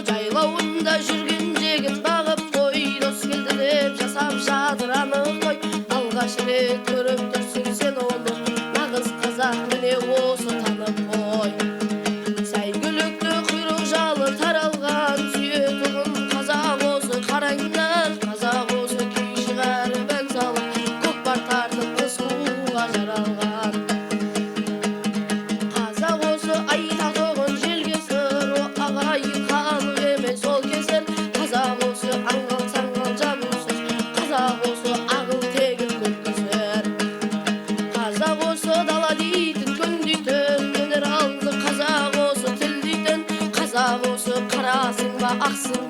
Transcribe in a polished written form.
Жайлауында жүрген жегін бағып қой, дос келді деп жасап жадыраны қой. Алғаш рет көріп тұрсың сен оны, нағыз қазақ міне осы танып қой. Сәйгүлікті құйрық жалы таралған сүйетұғын қазақ осы қараңдар. Қазақ осы күй шығарып ән салып, көкпар тартып қыз қууға жаралған. Қазақ осы айтатұғын желге сыр, ағайын халық емес ол кесір. Қазақ осы аңғал саңғал жабусыз, қазақ осы ағыл тегіл көккесір. Қазақ осы дала дейтін күн дейтін, өнер алды қазақ осы тіл дейтін. Қазақ осы қарасың ба ақсың